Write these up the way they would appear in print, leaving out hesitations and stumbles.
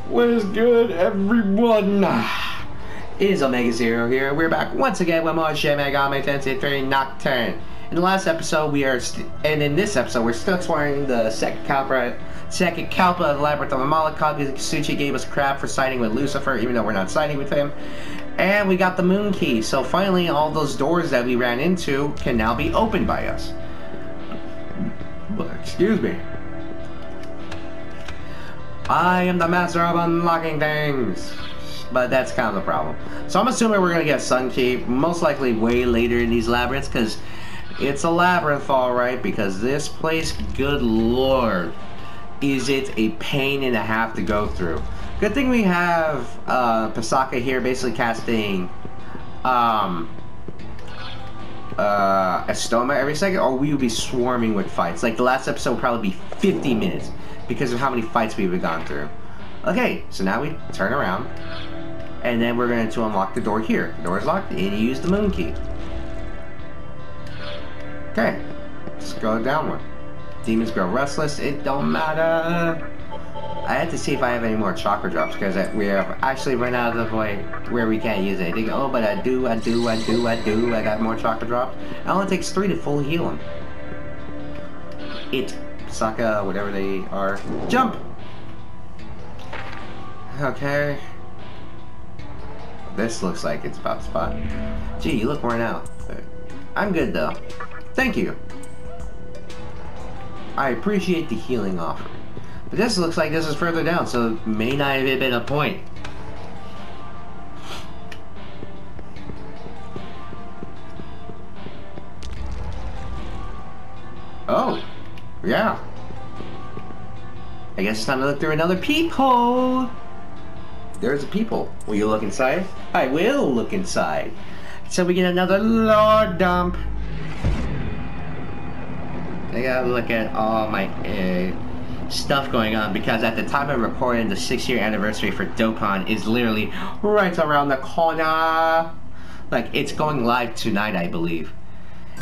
What is good, everyone? It is Omega Zero here. We're back once again with more Shin Megami Tensei 3 Nocturne. In the last episode, and in this episode, we're still exploring the second Kalpa of the Labyrinth of Amala. Kagutsuchi gave us crap for siding with Lucifer, even though we're not siding with him. And we got the moon key, so finally all those doors that we ran into can now be opened by us. Excuse me. I am the master of unlocking things. But that's kind of the problem. So I'm assuming we're going to get a sun key, most likely way later in these labyrinths, because it's a labyrinth alright, because this place, good lord, is it a pain and a half to go through. Good thing we have Pasaka here basically casting Estoma every second, or we would be swarming with fights. Like the last episode would probably be 50 minutes because of how many fights we've gone through. Okay, so now we turn around, and then we're going to unlock the door here. The door is locked, and you use the moon key. Okay, let's go downward. Demons grow restless, it don't matter. I had to see if I have any more chakra drops, because we have actually run out of the point where we can't use anything. Oh, but I got more chakra drops. It only takes 3 to full heal them. Saka, whatever they are. Jump! Okay. This looks like it's about spot. Gee, you look worn out. I'm good though. Thank you. I appreciate the healing offering. But this looks like this is further down, so it may not have been a point. Oh, yeah. I guess it's time to look through another peephole. There's a peephole. Will you look inside? I will look inside. So we get another lore dump. I gotta look at all my stuff going on, because at the time I'm recording, the 6-year anniversary for Dokkan is literally right around the corner. Like, it's going live tonight, I believe.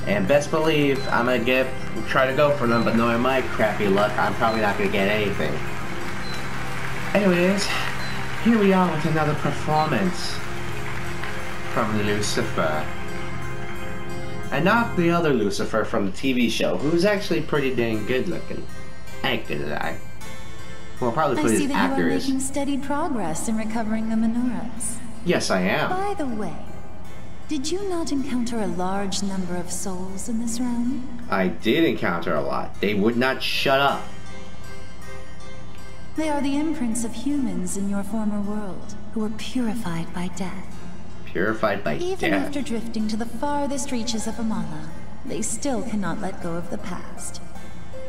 And best believe I'm gonna try to go for them, but knowing my crappy luck, I'm probably not gonna get anything. Anyways, here we are with another performance from Lucifer. And not the other Lucifer from the TV show, who's actually pretty dang good looking. Ain't gonna lie. Well, probably put his actor is. I see that you are making steady progress in recovering the menorahs. Yes, I am. By the way, did you not encounter a large number of souls in this realm? I did encounter a lot. They would not shut up. They are the imprints of humans in your former world, who were purified by death. Purified by death? Even after drifting to the farthest reaches of Amala, they still cannot let go of the past.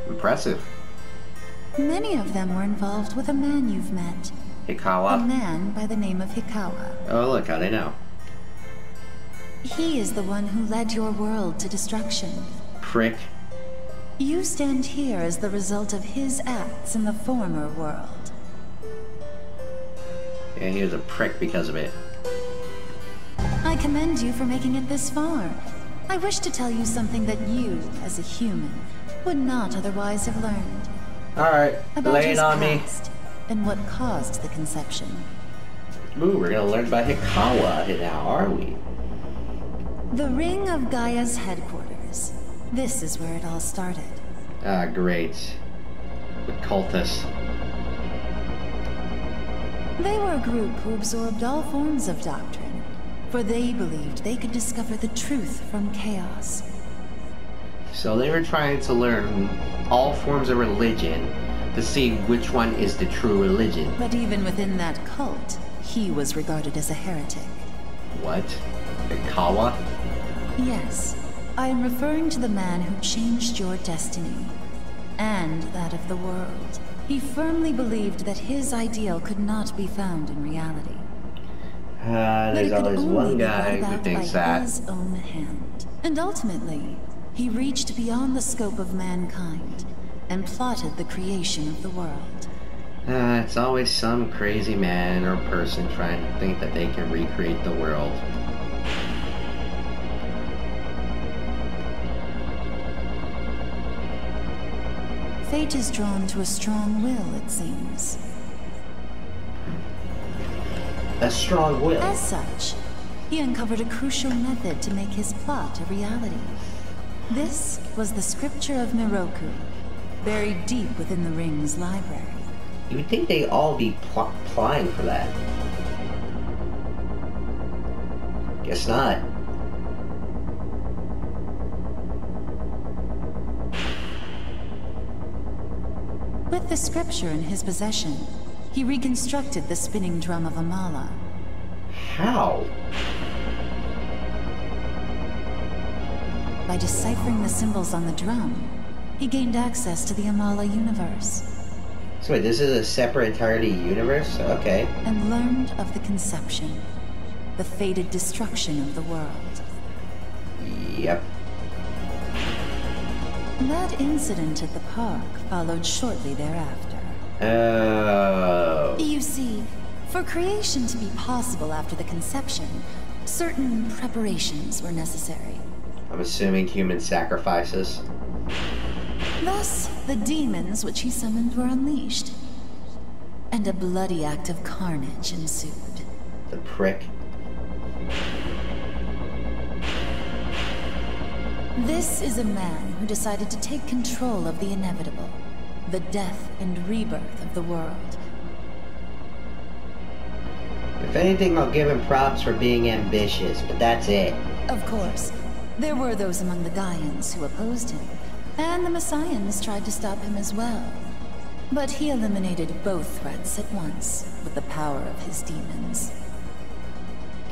Impressive. Many of them were involved with a man you've met. Hikawa? A man by the name of Hikawa. Oh, look, how they know. He is the one who led your world to destruction. Prick. You stand here as the result of his acts in the former world. Yeah, he was a prick because of it. I commend you for making it this far. I wish to tell you something that you, as a human, would not otherwise have learned. Alright, lay it on me. And what caused the conception. Ooh, we're gonna learn about Hikawa now, are we? The Ring of Gaia's headquarters. This is where it all started. Ah, great. The cultists. They were a group who absorbed all forms of doctrine, for they believed they could discover the truth from chaos. So they were trying to learn all forms of religion to see which one is the true religion. But even within that cult, he was regarded as a heretic. What? Hikawa? Yes. I am referring to the man who changed your destiny, and that of the world. He firmly believed that his ideal could not be found in reality. There's always one guy who thinks that. His own hand. And ultimately, he reached beyond the scope of mankind, and plotted the creation of the world. It's always some crazy man or person trying to think that they can recreate the world. Fate is drawn to a strong will, it seems. a strong will. As such, he uncovered a crucial method to make his plot a reality. This was the scripture of Miroku, buried deep within the ring's library. You would think they'd all be applying for that. Guess not. With the scripture in his possession, he reconstructed the spinning drum of Amala. How? By deciphering the symbols on the drum, he gained access to the Amala universe. So wait, this is a separate entirety universe? Okay. And learned of the conception, the fated destruction of the world. Yep. That incident at the park followed shortly thereafter. Oh. You see, for creation to be possible after the conception, certain preparations were necessary. I'm assuming human sacrifices. Thus, the demons which he summoned were unleashed, and a bloody act of carnage ensued. The prick. This is a man who decided to take control of the inevitable, the death and rebirth of the world. If anything, I'll give him props for being ambitious, but that's it. Of course, there were those among the Gaians who opposed him, and the Messians tried to stop him as well. But he eliminated both threats at once with the power of his demons.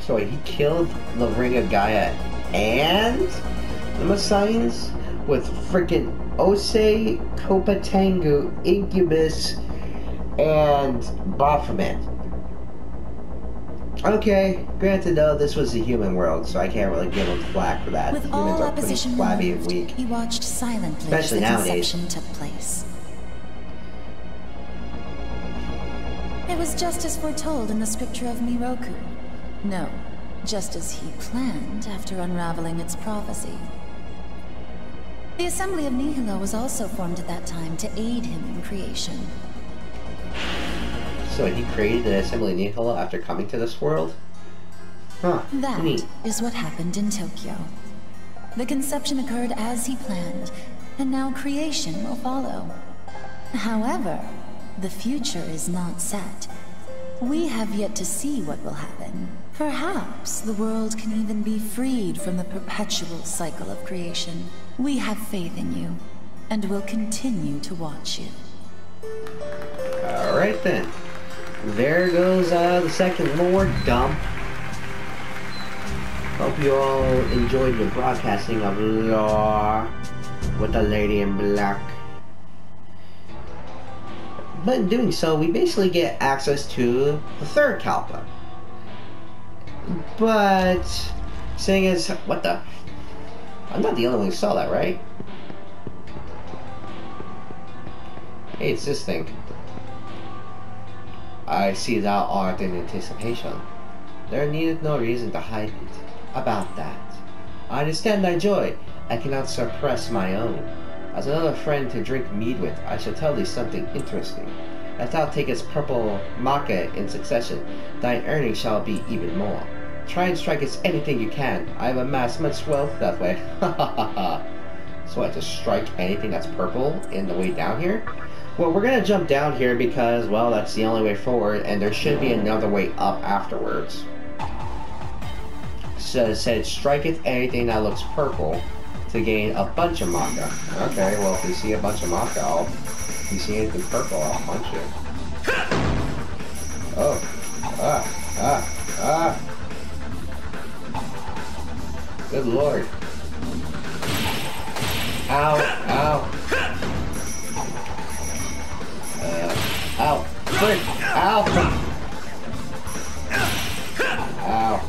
So he killed the Ring of Gaia and the Messians with freaking Osei, Kopatengu, Incubus, and Baphomet. Okay, granted though, this was the human world, so I can't really give him flack for that. With Humans all are pretty opposition flabby and removed, weak. he watched silently Especially as the nowadays. conception took place. It was just as foretold in the scripture of Miroku. No, just as he planned after unraveling its prophecy. The Assembly of Nihilo was also formed at that time to aid him in creation. So he created the Assembly of Nihilo after coming to this world? Huh, That neat. is what happened in Tokyo. The conception occurred as he planned, and now creation will follow. However, the future is not set. We have yet to see what will happen. Perhaps the world can even be freed from the perpetual cycle of creation. We have faith in you, and will continue to watch you. Alright then. There goes the second Lord dump. Hope you all enjoyed the broadcasting of Law with the Lady in Black. But in doing so, we basically get access to the third Kalpa. But, seeing as, what the? I'm not the only one who saw that, right? Hey, it's this thing. I see thou art in anticipation. There needeth no reason to hide it. About that, I understand thy joy. I cannot suppress my own. As another friend to drink mead with, I shall tell thee something interesting. As thou takest purple maca in succession, thy earnings shall be even more. Try and strike us anything you can. I have amassed much wealth that way. Ha ha ha ha. So I just strike anything that's purple in the way down here? Well, we're gonna jump down here because, well, that's the only way forward, and there should be another way up afterwards. So it said, striketh anything that looks purple to gain a bunch of maca. Okay, well, if we see a bunch of maca, if you see anything purple, I'll punch it. Oh. Good lord. Ow, ow. Ow. Frick. Ow. Ow.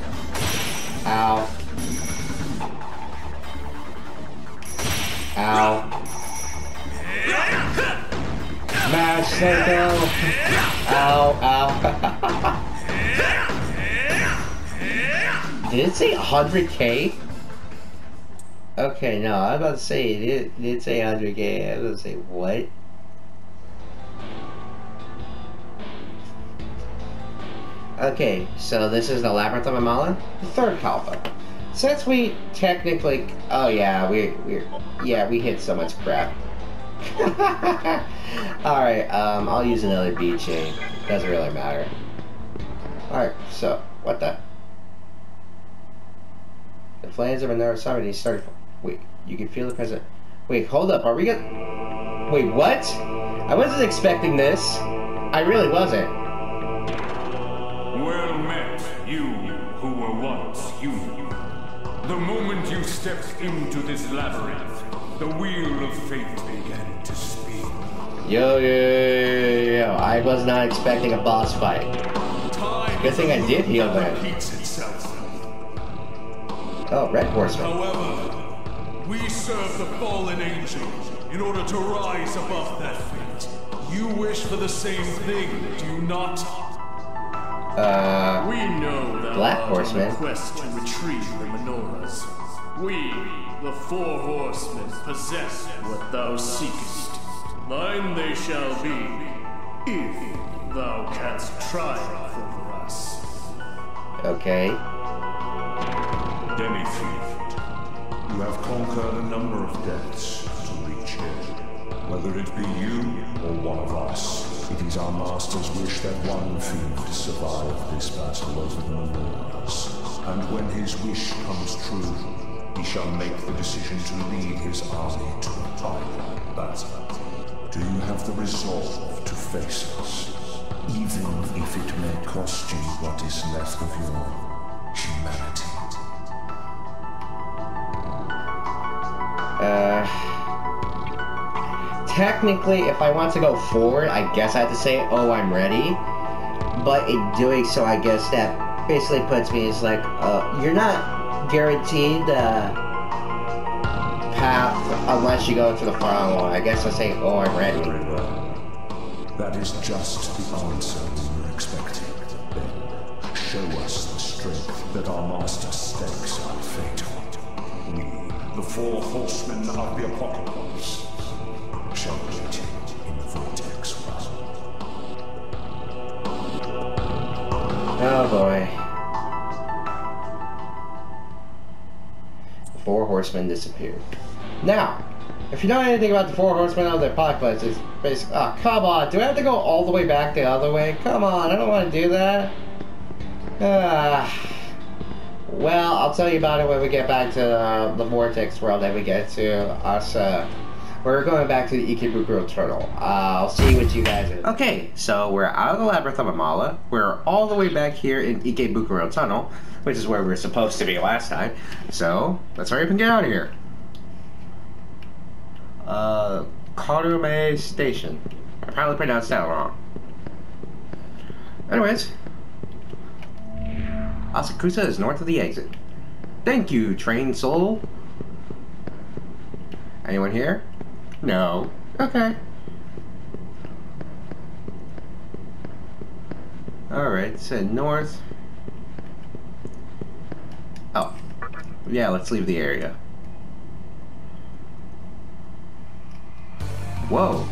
Ow. Ow. Smash circle. Ow, ow. Did it say 100k? Okay, no, I was about to say it did say 100k. I was about to say what? Okay, so this is the Labyrinth of Amala, the third Kalpa. Since we technically, oh yeah, we hit so much crap. All right, I'll use another bead chain. Doesn't really matter. All right, so what the? The flames of another summer. Started. Wait, you can feel the present. Wait, hold up. Are we gonna? Wait, what? I wasn't expecting this. I really wasn't. Well met, you who were once human. The moment you stepped into this labyrinth, the wheel of fate began to spin. Yo. I was not expecting a boss fight. Good thing I did heal that. Oh, Red Horseman. However, we serve the fallen angel in order to rise above that fate. You wish for the same thing, do you not? We know that Black Horseman. on a quest to retrieve the menorahs. We, the four horsemen, possess what thou seekest. Thine they shall be, if thou canst triumph over us. Okay. Demi-fiend, you have conquered a number of deaths to reach here. Whether it be you or one of us, it is our master's wish that one fiend survive this battle over the menorahs. And when his wish comes true, he shall make the decision to lead his army to a final battle. Do you have the resolve to face us, even if it may cost you what is left of your humanity? Technically, if I want to go forward, I guess I have to say, oh, I'm ready. But in doing so, I guess that basically puts me as like, you're not guaranteed the path unless you go to the final one. I guess I say, oh, I'm ready. Very well. That is just the answer we were expecting. Then, show us the strength that our master stakes our fate on. We, the four horsemen of the apocalypse, shall meet in the Vortex World. Oh boy. The four horsemen disappeared. Now, if you know anything about the four horsemen of the apocalypse, it's basically, oh, come on, do I have to go all the way back the other way? Come on, I don't want to do that. Well, I'll tell you about it when we get back to the Vortex World and we get to us, we're going back to the Ikebukuro Turtle. I'll see what you guys are. Okay, so we're out of the Labyrinth of Amala. We're all the way back here in Ikebukuro Tunnel, which is where we were supposed to be last time. So, let's hurry up and get out of here. Karume Station. I probably pronounced that wrong. Anyways. Asakusa is north of the exit. Thank you, trained soul. Anyone here? No. Okay. Alright, so north. Oh. Yeah, let's leave the area. Whoa.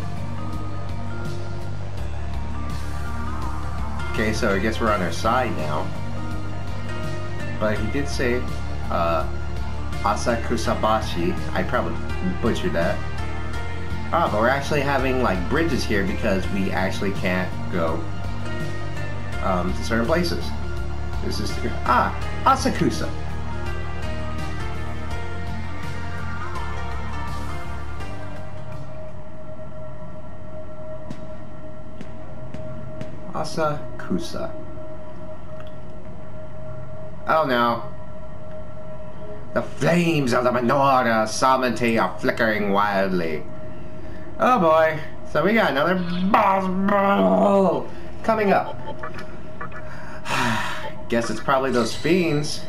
Okay, so I guess we're on our side now. But he did say, Asakusabashi. I probably butchered that. Ah, but we're actually having, like, bridges here because we actually can't go, to certain places. This is, Asakusa. Asakusa. Oh no. The flames of the menorah sovereignty are flickering wildly. Oh boy. So we got another boss coming up. Guess it's probably those fiends.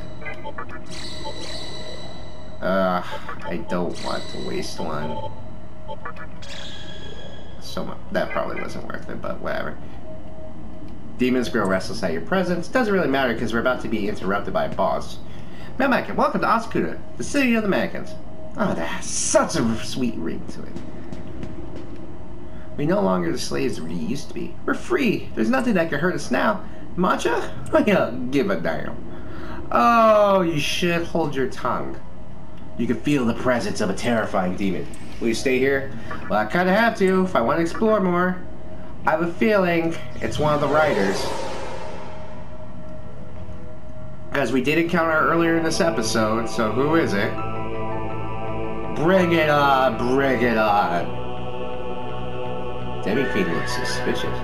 I don't want to waste one. So much. That probably wasn't worth it, but whatever. Demons grow restless at your presence. Doesn't really matter because we're about to be interrupted by a boss. Mannequin, welcome to Asakura, the city of the mannequins. Oh, that has such a sweet ring to it. We're no longer the slaves we used to be. We're free. There's nothing that can hurt us now. Matcha? Yeah, give a damn. Oh, you should hold your tongue. You can feel the presence of a terrifying demon. Will you stay here? Well, I kinda have to if I want to explore more. I have a feeling it's one of the riders. As we did encounter earlier in this episode, so who is it? Bring it on, bring it on. Demi-Fiend looks suspicious.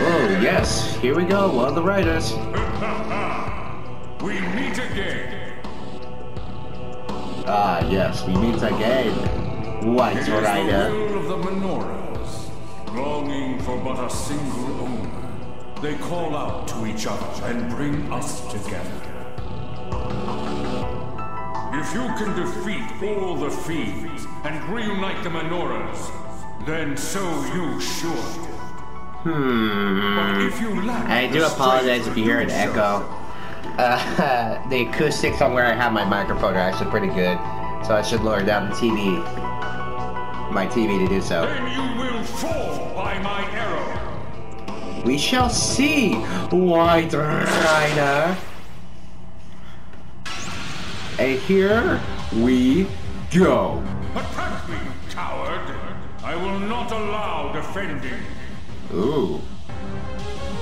Oh, yes, here we go, one of the riders. We meet again. Ah, yes, we meet again. White Rider. It is the will of the menorahs, longing for but a single owner. They call out to each other and bring us together. If you can defeat all the fiends and reunite the menorahs, then so you should. But if you lack I do apologize if you hear an echo. The acoustics on where I have my microphone are actually pretty good, so I should lower down the TV, my TV to do so. Then you will fall by my arrow. We shall see, White Rider. And here we go. Attack me, coward. I will not allow defending. Ooh.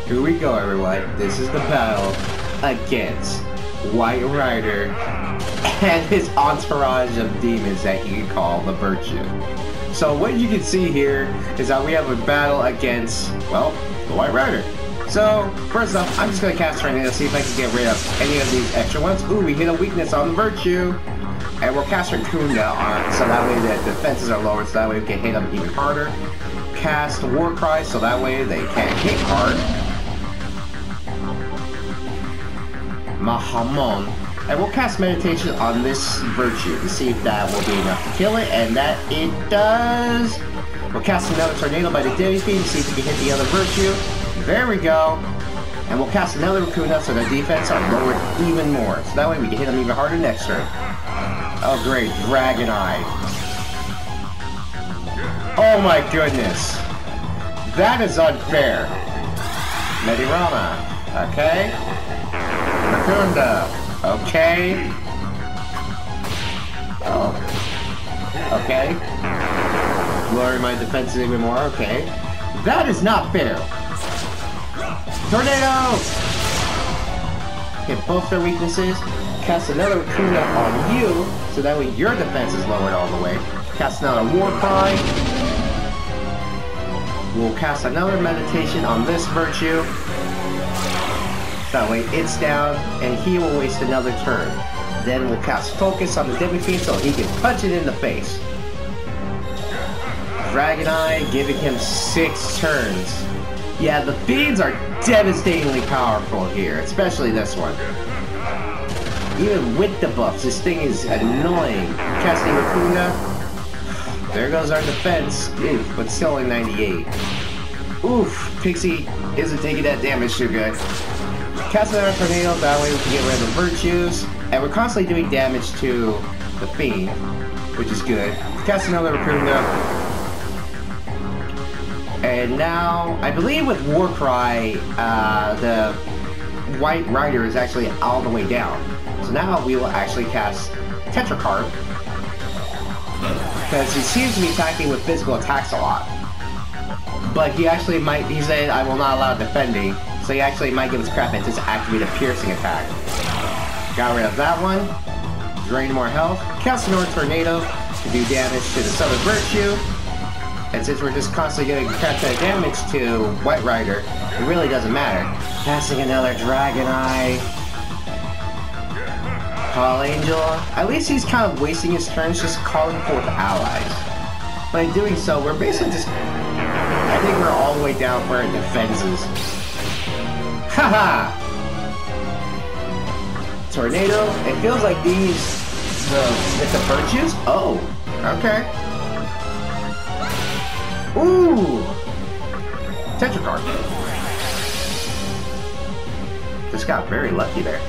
Here we go, everyone. This is the battle against White Rider and his entourage of demons that you can call the Virtue. So what you can see here is that we have a battle against, well, the White Rider. So, first off, I'm just going to cast Tornado to see if I can get rid of any of these extra ones. Ooh, we hit a weakness on the Virtue. And we'll cast Raccoonda on, so that way the defenses are lowered, so that way we can hit them even harder. Cast War Cry, so that way they can't hit hard. Mahamon. And we'll cast Meditation on this Virtue to see if that will be enough to kill it, and that it does. We'll cast another Tornado by the Demi-Fiend to see if we can hit the other Virtue. There we go. And we'll cast another Raccoonda so their defense are lowered even more. So that way we can hit them even harder next turn. Oh great, Dragon Eye. Oh my goodness. That is unfair. Medirama. Okay. Raccoonda. Okay. Oh. Okay. Lowering my defenses even more. Okay. That is not fair. Tornado! Hit both their weaknesses. Cast another Raccoonda on you, so that way your defense is lowered all the way. Cast another War Cry. We'll cast another Meditation on this Virtue. That way it's down, and he will waste another turn. Then we'll cast Focus on the Demi-Fiend so he can punch it in the face. Dragon Eye, giving him 6 turns. Yeah, the Fiends are devastatingly powerful here, especially this one. Even with the buffs, this thing is annoying. Casting Raccoonda. There goes our defense. Oof, but still only 98. Oof, Pixie isn't taking that damage too good. Cast another Tornado, that way we can get rid of the Virtues. And we're constantly doing damage to the Fiend, which is good. Cast another Raccoonda. And now, I believe with War Cry, the White Rider is actually all the way down. So now we will actually cast Tetracarp. Because he seems to be attacking with physical attacks a lot. But he actually might, he said, I will not allow defending. So he actually might give us crap and just activate a piercing attack. Got rid of that one. Drain more health. Cast another Tornado to do damage to the Southern Virtue. And since we're just constantly getting crap that damage to White Rider, it really doesn't matter. Casting another Dragon Eye. Call Angel. At least he's kind of wasting his turns just calling forth allies. By doing so, we're basically just... I think we're all the way down for our defenses. Haha! Tornado. It feels like these... with the Virtues? Oh, okay. Ooh! Tetracarp. Just got very lucky there.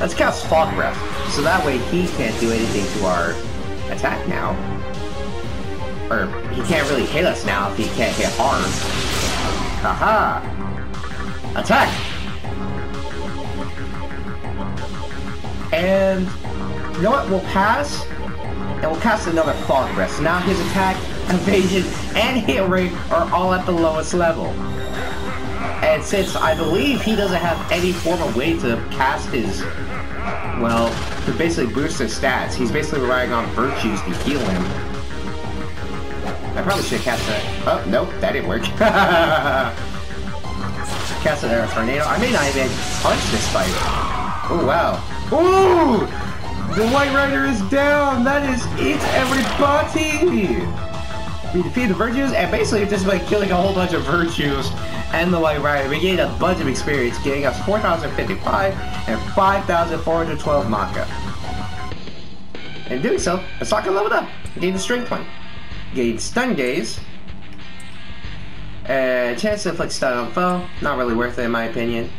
Let's cast Fog Breath, so that way he can't do anything to our attack now. Or, he can't really hit us now if he can't hit hard. Haha! Attack! And, you know what, we'll pass, and we'll cast another progress. So now his attack, evasion, and hit rate are all at the lowest level. And since I believe he doesn't have any form of way to cast his, well, to basically boost his stats, he's basically relying on virtues to heal him. I probably should have cast that. Oh, nope, that didn't work. Cast an air tornado. I may not even punch this fight. Oh, wow. Ooh! The White Rider is down! That is it, everybody! We defeat the virtues, and basically just by killing a whole bunch of virtues and the White Rider, we gained a bunch of experience, getting us 4,055 and 5,412 Maka. In doing so, Asaka leveled up, gained a strength point, gained stun gaze, chance to inflict stun on foe, not really worth it in my opinion,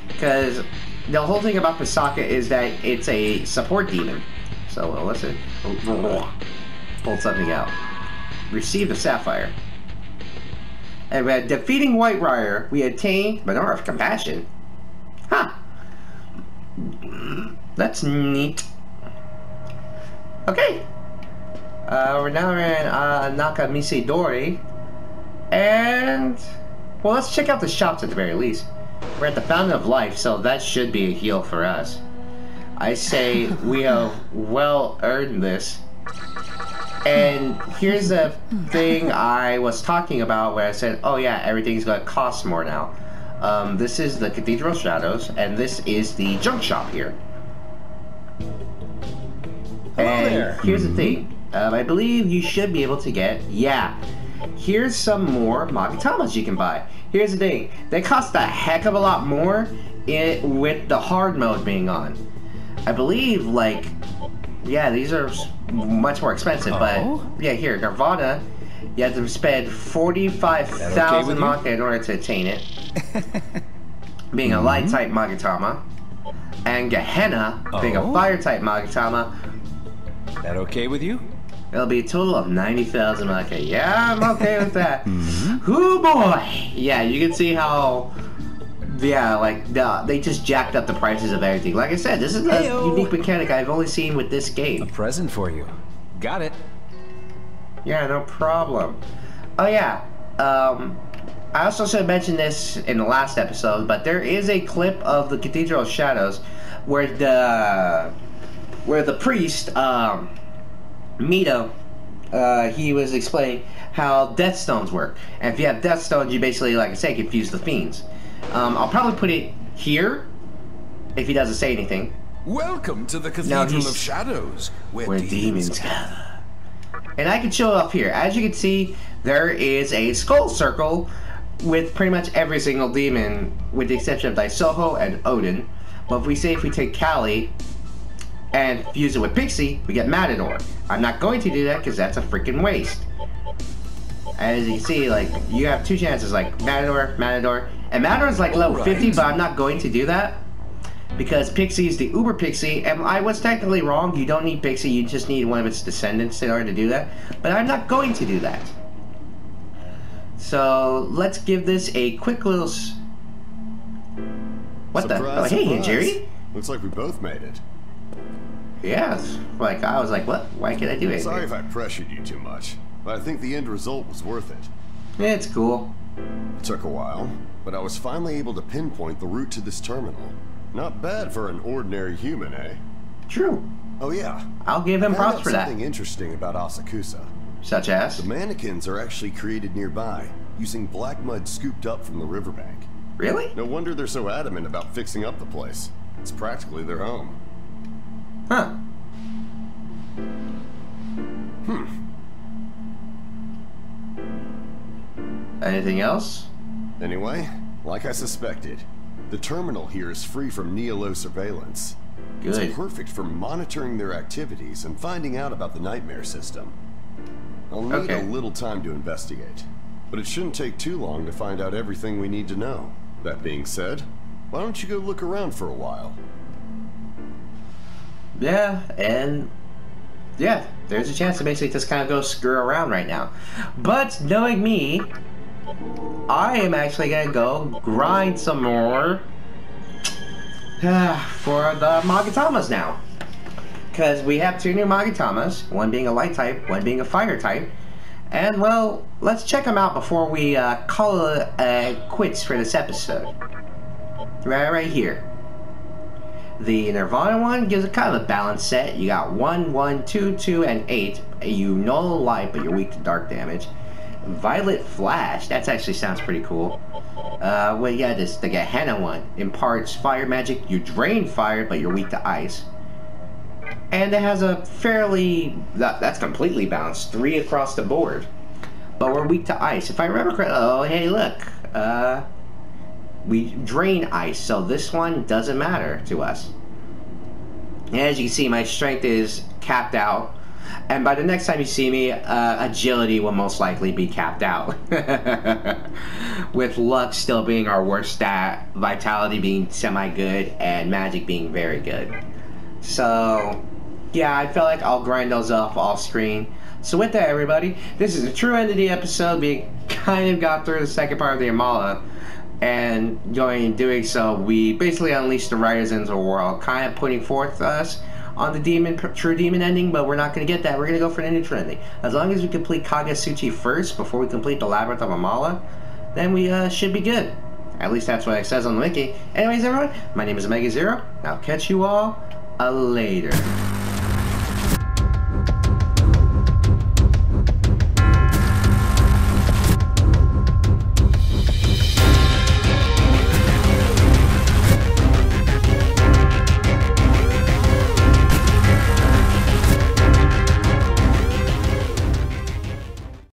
because the whole thing about Asaka is that it's a support demon. So, what's it? Pulled something out. Received a sapphire. And by defeating White Rider, we attained Manor of Compassion. Huh. That's neat. Okay. We're now in Nakamisidori. And, well, let's check out the shops at the very least. We're at the Fountain of Life, so that should be a heal for us. I say we have well earned this. And here's the thing I was talking about where I said, oh yeah, everything's gonna cost more now. This is the Cathedral Shadows, and this is the junk shop here. And here's the thing. I believe you should be able to get, yeah. Here's some more Magatamas you can buy. Here's the thing. They cost a heck of a lot more with the hard mode being on. I believe, like, yeah, these are much more expensive, but yeah, here, Nirvana, you have to spend 45,000 Maka in order to attain it. Being a light type Magatama. And Gehenna, being a fire type Magatama. That okay with you? It'll be a total of 90,000 Maka. Yeah, I'm okay with that. Hoo boy! Yeah, you can see how, yeah, like, they just jacked up the prices of everything. Like I said, this is a unique mechanic I've only seen with this game. A present for you. Got it. Yeah, no problem. Oh yeah, I also should have mentioned this in the last episode, but there is a clip of the Cathedral of Shadows where the priest, Mito, he was explaining how Death Stones work. And if you have Death Stones, you basically, like I say, confuse the fiends. I'll probably put it here, if he doesn't say anything. Welcome to the Cathedral of Shadows, where demons gather. And I can show it up here. As you can see, there is a skull circle with pretty much every single demon, with the exception of Daisoho and Odin. But if we take Kali and fuse it with Pixie, we get Matador. I'm not going to do that because that's a freaking waste. As you can see, like, you have two chances, like Matador, and Matador is like level 50, but I'm not going to do that because Pixie is the Uber Pixie, and I was technically wrong. You don't need Pixie, you just need one of its descendants in order to do that, but I'm not going to do that. So let's give this a quick little what the? Oh, hey, Jerry. Looks like we both made it. Yes. Like, I was like, what? Why can't I do it? Sorry if I pressured you too much, but I think the end result was worth it. Yeah, it's cool. It took a while, but I was finally able to pinpoint the route to this terminal. Not bad for an ordinary human, eh? True. Oh yeah. I'll give him props for that. Something interesting about Asakusa. Such as? The mannequins are actually created nearby, using black mud scooped up from the riverbank. Really? No wonder they're so adamant about fixing up the place. It's practically their home. Huh. Anything else? Anyway, like I suspected, the terminal here is free from Neolo surveillance. Good. It's perfect for monitoring their activities and finding out about the nightmare system. I'll need a little time to investigate, but it shouldn't take too long to find out everything we need to know. That being said, why don't you go look around for a while? Yeah, and yeah, there's a chance to basically just kind of go screw around right now. But knowing me, I am actually gonna go grind some more for the Magatamas now. Because we have 2 new Magatamas, one being a light type, one being a fire type. And well, let's check them out before we call it quits for this episode. Right here. The Nirvana one gives a kind of a balanced set. You got 1, 1, 2, 2, and 8. You null light, but you're weak to dark damage. Violet Flash, that actually sounds pretty cool. Well, yeah, this the Gehenna one imparts fire magic. You drain fire, but you're weak to ice. And it has a fairly that's completely balanced, 3 across the board. But we're weak to ice. If I remember correctly, oh hey look, we drain ice, so this one doesn't matter to us. And as you can see, my strength is capped out. And by the next time you see me, agility will most likely be capped out. With luck still being our worst stat, vitality being semi-good, and magic being very good. So, yeah, I feel like I'll grind those off off screen. So with that, everybody, this is the true end of the episode. We kind of got through the second part of the Amala. And doing so, we basically unleashed the Riders into the world, kind of putting forth us on the true demon ending, but we're not going to get that. We're going to go for the neutral ending. As long as we complete Kagasuchi first, before we complete the Labyrinth of Amala, then we should be good. At least that's what it says on the wiki. Anyways, everyone, my name is Omega Zero. I'll catch you all later.